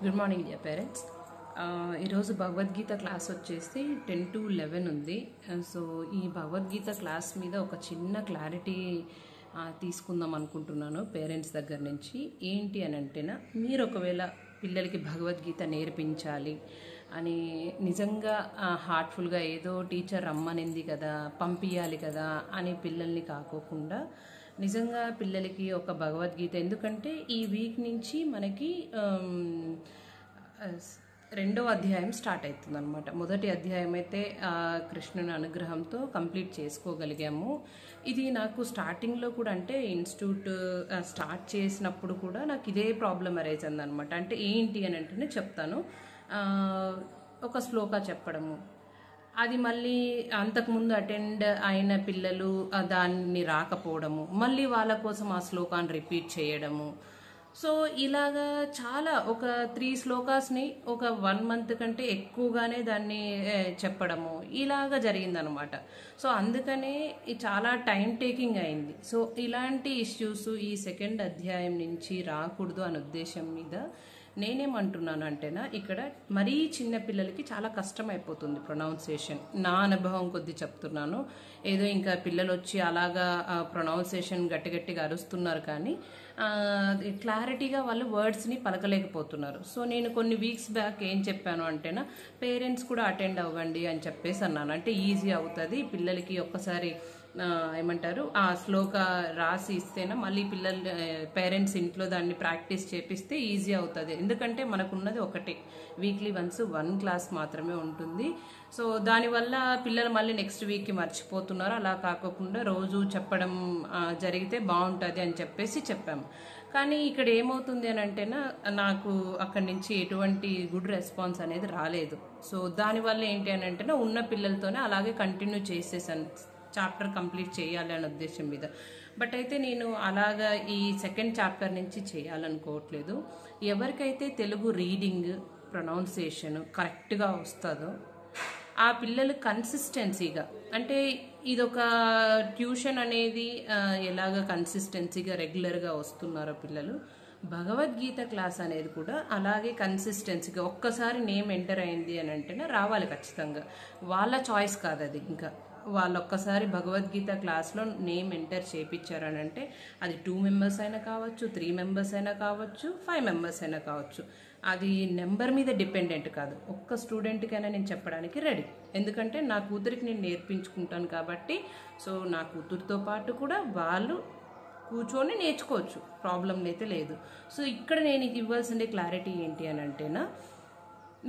Good morning dear parents. ఈరోజు Bhagavad Gita class వచ్చేసి 10 to 11 ఉంది. సో ఈ భగవద్గీత క్లాస్ మీద ఒక చిన్న క్లారిటీ తీసుకుందాం అనుకుంటున్నాను పేరెంట్స్ దగ్గర నుంచి. ఏంటి అని అంటేనా, మీరు ఒకవేళ పిల్లలకి భగవద్గీత నేర్పించాలి అని నిజంగా హార్ట్ఫుల్గా ఏదో టీచర్ రమ్మనింది కదా, పంపించాలి కదా అని పిల్లల్ని కాకోకుండా నిజంగా పిల్లలకి ఒక భగవద్గీత, ఎందుకంటే ఈ వీక్ నుంచి మనకి రెండవ అధ్యాయం స్టార్ట్ అవుతుంది అనమాట. మొదటి అధ్యాయం అయితే కృష్ణుని అనుగ్రహంతో కంప్లీట్ చేసుకోగలిగాము. ఇది నాకు స్టార్టింగ్లో కూడా, అంటే ఇన్స్టిట్యూట్ స్టార్ట్ చేసినప్పుడు కూడా నాకు ఇదే ప్రాబ్లం అరైజ్ అయిందనమాట. అంటే ఏంటి అని అంటేనే చెప్తాను. ఒక శ్లోక చెప్పడము, అది మళ్ళీ అంతకుముందు అటెండ్ అయిన పిల్లలు దాన్ని రాకపోవడము, మళ్ళీ వాళ్ళ కోసం ఆ శ్లోకాన్ని రిపీట్ చేయడము. సో ఇలాగా చాలా ఒక 3 శ్లోకాస్ని ఒక 1 month కంటే ఎక్కువగానే దాన్ని చెప్పడము ఇలాగా జరిగిందనమాట. సో అందుకనే చాలా టైం టేకింగ్ అయింది. సో ఇలాంటి ఇష్యూస్ ఈ సెకండ్ అధ్యాయం నుంచి రాకూడదు అనే ఉద్దేశం మీద నేనేమంటున్నాను అంటేనా, ఇక్కడ మరీ చిన్న పిల్లలకి చాలా కష్టం అయిపోతుంది ప్రొనౌన్సియేషన్. నా అనుభవం కొద్ది చెప్తున్నాను. ఏదో ఇంకా పిల్లలు వచ్చి అలాగా ప్రొనౌన్సియేషన్ గట్టిగా అరుస్తున్నారు, కానీ క్లారిటీగా వాళ్ళు వర్డ్స్ని పలకలేకపోతున్నారు. సో నేను కొన్ని వీక్స్ బ్యాక్ ఏం చెప్పాను అంటేనా, పేరెంట్స్ కూడా అటెండ్ అవ్వండి అని చెప్పేసి అన్నాను. అంటే ఈజీ అవుతుంది పిల్లలకి. ఒక్కసారి ఏమంటారు, ఆ శ్లోక రాసి ఇస్తేనా మళ్ళీ పిల్లలు పేరెంట్స్ ఇంట్లో దాన్ని ప్రాక్టీస్ చేపిస్తే ఈజీ అవుతుంది. ఎందుకంటే మనకున్నది ఒకటే, వీక్లీ వన్స్ 1 క్లాస్ మాత్రమే ఉంటుంది. సో దానివల్ల పిల్లలు మళ్ళీ నెక్స్ట్ వీక్కి మర్చిపోతున్నారు. అలా కాకుండా రోజు చెప్పడం జరిగితే బాగుంటుంది అని చెప్పేసి చెప్పాము. కానీ ఇక్కడ ఏమవుతుంది అని అంటేనా, నాకు అక్కడి నుంచి ఎటువంటి గుడ్ రెస్పాన్స్ అనేది రాలేదు. సో దానివల్ల ఏంటి అని అంటేనా, ఉన్న పిల్లలతోనే అలాగే కంటిన్యూ చేసేసాను, చాప్టర్ కంప్లీట్ చేయాలి అనే ఉద్దేశం మీద. బట్ అయితే నేను అలాగా ఈ సెకండ్ చాప్టర్ నుంచి చేయాలనుకోవట్లేదు. ఎవరికైతే తెలుగు రీడింగ్ ప్రొనౌన్సియేషన్ కరెక్ట్గా వస్తుందో ఆ పిల్లలు కన్సిస్టెన్సీగా, అంటే ఇదొక ట్యూషన్ అనేది ఎలాగ కన్సిస్టెన్సీగా రెగ్యులర్గా వస్తున్నారో పిల్లలు, భగవద్గీత క్లాస్ అనేది కూడా అలాగే కన్సిస్టెన్సీగా ఒక్కసారి నేమ్ ఎంటర్ అయింది అని అంటేనే రావాలి ఖచ్చితంగా. వాళ్ళ చాయిస్ కాదు అది. ఇంకా వాళ్ళు ఒక్కసారి భగవద్గీత క్లాస్లో నేమ్ ఎంటర్ చేయించారని అంటే అది 2 members అయినా కావచ్చు, 3 members అయినా కావచ్చు, 5 members అయినా కావచ్చు. అది నెంబర్ మీద డిపెండెంట్ కాదు. ఒక్క స్టూడెంట్కైనా నేను చెప్పడానికి రెడీ. ఎందుకంటే నా కూతురికి నేను నేర్పించుకుంటాను కాబట్టి. సో నా కూతురితో పాటు కూడా వాళ్ళు కూర్చొని నేర్చుకోవచ్చు, ప్రాబ్లం అయితే లేదు. సో ఇక్కడ నేను ఇవ్వాల్సిన క్లారిటీ ఏంటి అని అంటేనా,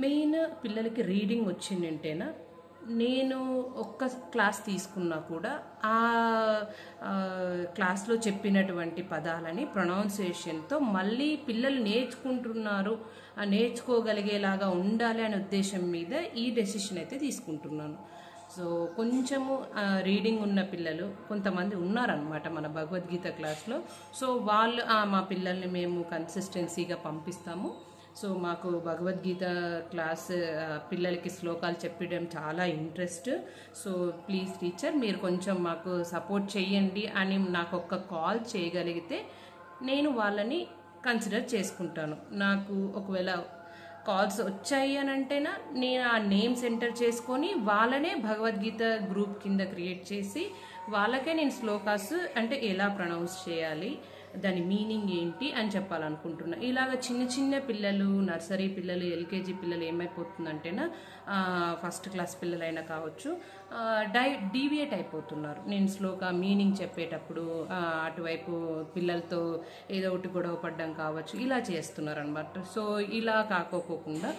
మెయిన్ పిల్లలకి రీడింగ్ వచ్చిందంటేనా, నేను ఒక్క క్లాస్ తీసుకున్నా కూడా ఆ క్లాస్లో చెప్పినటువంటి పదాలని ప్రొనౌన్సియేషన్తో మళ్ళీ పిల్లలు నేర్చుకుంటున్నారు, నేర్చుకోగలిగేలాగా ఉండాలి అనే ఉద్దేశం మీద ఈ డెసిషన్ అయితే తీసుకుంటున్నాను. సో కొంచెము రీడింగ్ ఉన్న పిల్లలు కొంతమంది ఉన్నారనమాట మన భగవద్గీత క్లాస్లో. సో వాళ్ళు మా పిల్లల్ని మేము కన్సిస్టెన్సీగా పంపిస్తాము. సో మాకు భగవద్గీత క్లాస్ పిల్లలకి శ్లోకాలు చెప్పడం చాలా ఇంట్రెస్ట్. సో ప్లీజ్ టీచర్, మీరు కొంచెం మాకు సపోర్ట్ చేయండి అని నాకు ఒక్క కాల్ చేయగలిగితే నేను వాళ్ళని కన్సిడర్ చేసుకుంటాను. నాకు ఒకవేళ కాల్స్ వచ్చాయి అని అంటేనా, నేను ఆ నేమ్స్ ఎంటర్ చేసుకొని వాళ్ళనే భగవద్గీత గ్రూప్ కింద క్రియేట్ చేసి వాళ్ళకే నేను శ్లోకాస్ అంటే ఎలా ప్రొనౌన్స్ చేయాలి, దాని మీనింగ్ ఏంటి అని చెప్పాలనుకుంటున్నా. ఇలాగ చిన్న పిల్లలు, నర్సరీ పిల్లలు, ఎల్కేజీ పిల్లలు ఏమైపోతుందంటేనా, ఫస్ట్ క్లాస్ పిల్లలైనా కావచ్చు, డీవియేట్ అయిపోతున్నారు. నేను శ్లోక మీనింగ్ చెప్పేటప్పుడు అటువైపు పిల్లలతో ఏదో ఒకటి గొడవ పడ్డం కావచ్చు, ఇలా చేస్తున్నారు అనమాట. సో ఇలా కాకోకుండా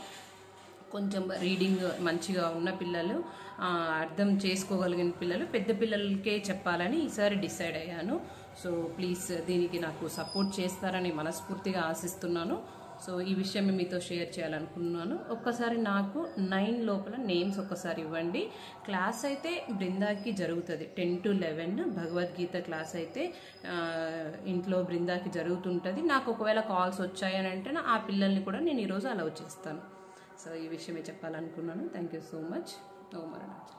కొంచెం రీడింగ్ మంచిగా ఉన్న పిల్లలు, అర్థం చేసుకోగలిగిన పిల్లలు, పెద్ద పిల్లలకే చెప్పాలని ఈసారి డిసైడ్ అయ్యాను. సో ప్లీజ్ దీనికి నాకు సపోర్ట్ చేస్తారని మనస్ఫూర్తిగా ఆశిస్తున్నాను. సో ఈ విషయం మీతో షేర్ చేయాలనుకున్నాను. ఒక్కసారి నాకు 9 లోపల నేమ్స్ ఒక్కసారి ఇవ్వండి. క్లాస్ అయితే బృందాకి జరుగుతుంది 10 to 11. భగవద్గీత క్లాస్ అయితే ఇంట్లో బృందాకి జరుగుతుంటుంది. నాకు ఒకవేళ కాల్స్ వచ్చాయని అంటే ఆ పిల్లల్ని కూడా నేను ఈరోజు అలౌ చేస్తాను. సో ఈ విషయమే చెప్పాలనుకున్నాను. Thank you so much. Om మరణాచలం.